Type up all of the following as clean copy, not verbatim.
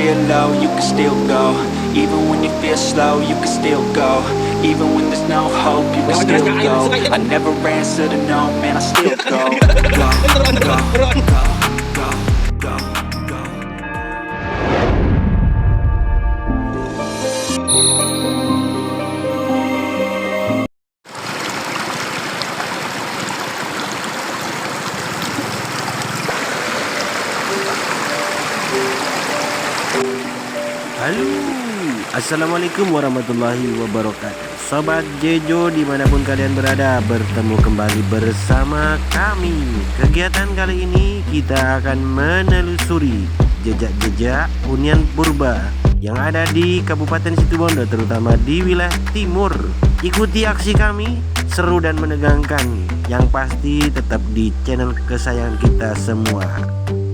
feel low, you can still go. Even when you feel slow, you can still go. Even when there's no hope, you can still go. I never answer to no, man, I still go. Go, go, go, go, go, go. Halo, assalamualaikum warahmatullahi wabarakatuh. Sobat Jejo dimanapun kalian berada, bertemu kembali bersama kami. Kegiatan kali ini kita akan menelusuri jejak-jejak hunian purba yang ada di Kabupaten Situbondo, terutama di wilayah timur. Ikuti aksi kami, seru dan menegangkan, yang pasti tetap di channel kesayangan kita semua.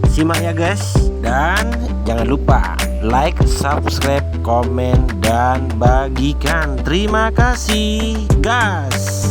Simak ya guys, dan jangan lupa like, subscribe, komen, dan bagikan. Terima kasih, gas.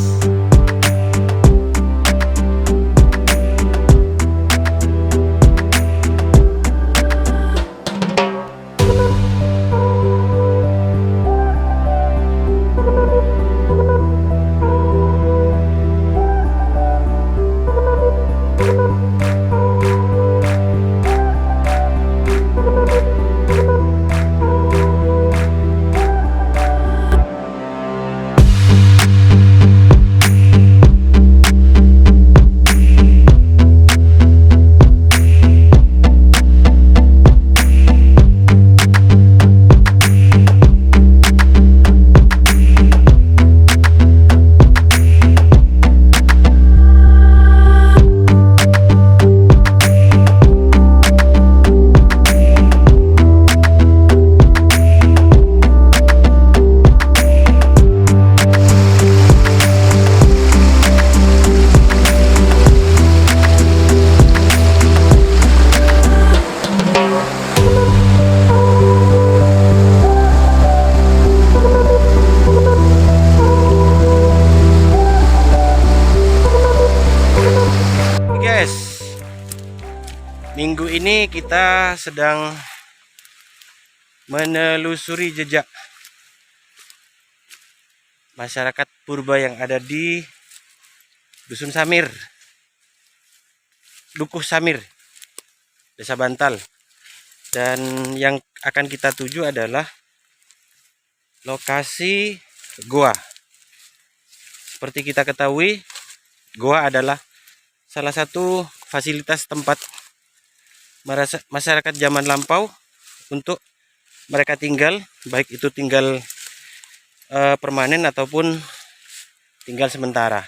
Minggu ini kita sedang menelusuri jejak masyarakat purba yang ada di Dusun Samir, Dukuh Samir, Desa Bantal. Dan yang akan kita tuju adalah lokasi goa. Seperti kita ketahui, goa adalah salah satu fasilitas tempat masyarakat zaman lampau untuk mereka tinggal, baik itu tinggal permanen ataupun tinggal sementara.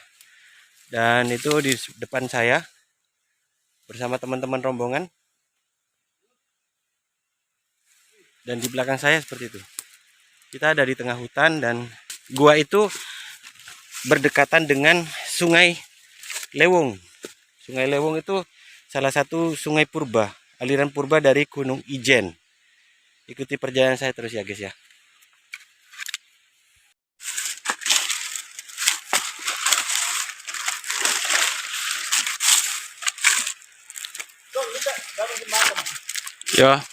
Dan itu di depan saya bersama teman-teman rombongan, dan di belakang saya seperti itu. Kita ada di tengah hutan, dan gua itu berdekatan dengan Sungai Lewung. Sungai Lewung itu salah satu sungai purba, aliran purba dari Gunung Ijen. Ikuti perjalanan saya terus ya guys ya. Ya.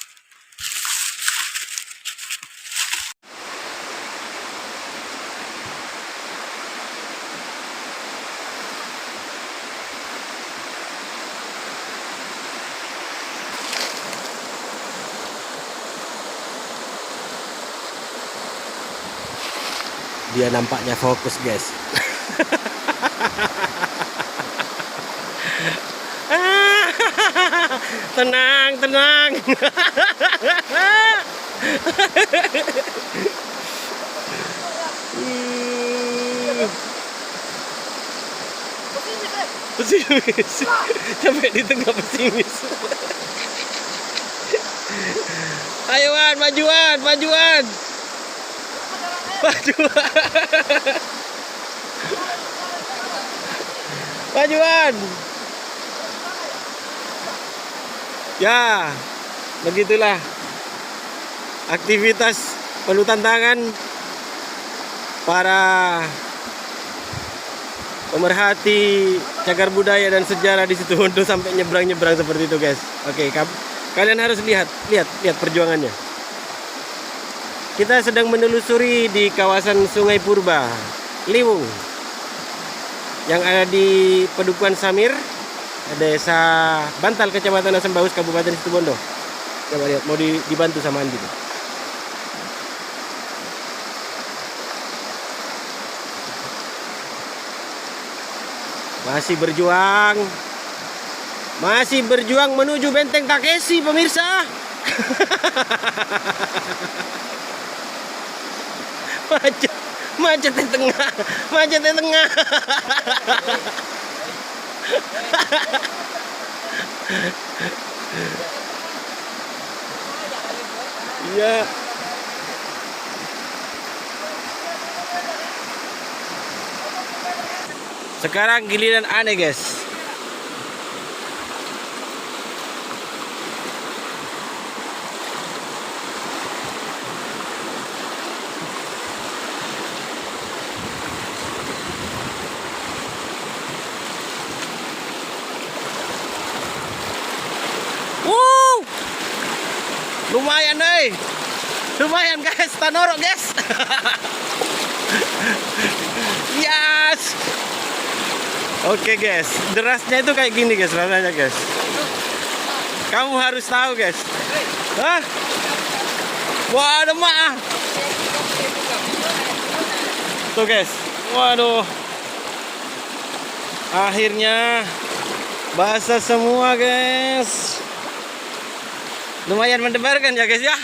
Dia nampaknya fokus guys. Tenang, tenang. Pesimis. Sampai di tengah pesimis. Ayo Wan, majuan, majuan. Majuan. Ya, begitulah aktivitas penuh tantangan para pemerhati cagar budaya dan sejarah di Situbondo sampai nyebrang-nyebrang seperti itu guys. Oke, kalian harus lihat perjuangannya. Kita sedang menelusuri di kawasan Sungai Purba, Liwung, yang ada di Pedukuhan Samir, Desa Bantal, Kecamatan Asembaus, Kabupaten Situbondo. Coba lihat, mau dibantu sama Andi. Masih berjuang menuju Benteng Takeshi, pemirsa. Macet di tengah. Iya. Sekarang giliran aneh, guys. Lumayan guys, tanorok guys. Yes. Oke guys, derasnya itu kayak gini guys rasanya guys. Kamu harus tahu guys. Hah? Waduh mah. Tuh guys, waduh. Akhirnya basah semua guys. Lumayan mendebarkan ya guys ya.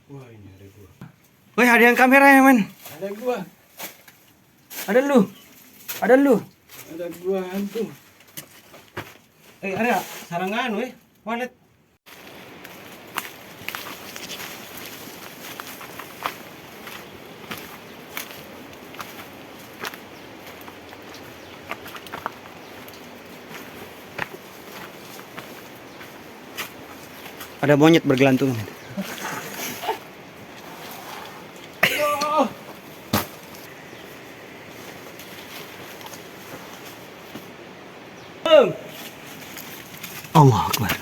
Wah, ini ada gua. Woi, ada yang kamera ya, men? Ada gua. Ada lu. Ada lu. Ada gua hantu. Ada sarangan weh, walet. Ada monyet bergelantungan. Allah Akbar.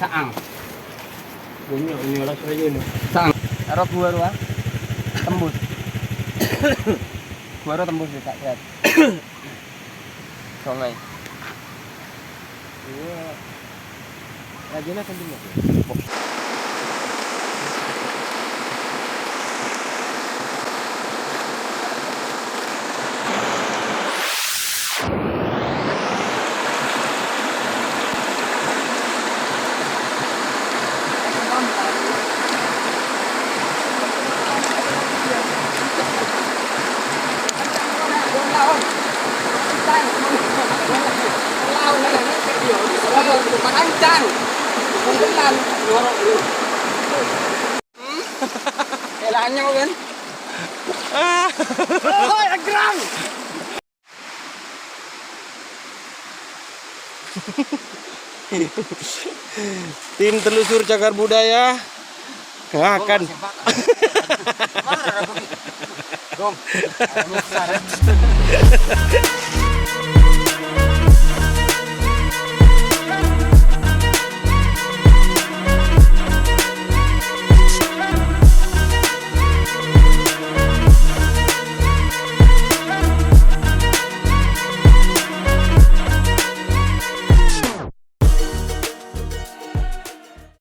Saang. Bunyi ini orang saja nih. Saang. Arok gua ruang. Tembus. Gua tembus di tak lihat. Sungai. Iya. Rajinnya kan dulu. Kailangan mo kan? Oh, nagrang! Tim telusur cagar budaya akan Dong.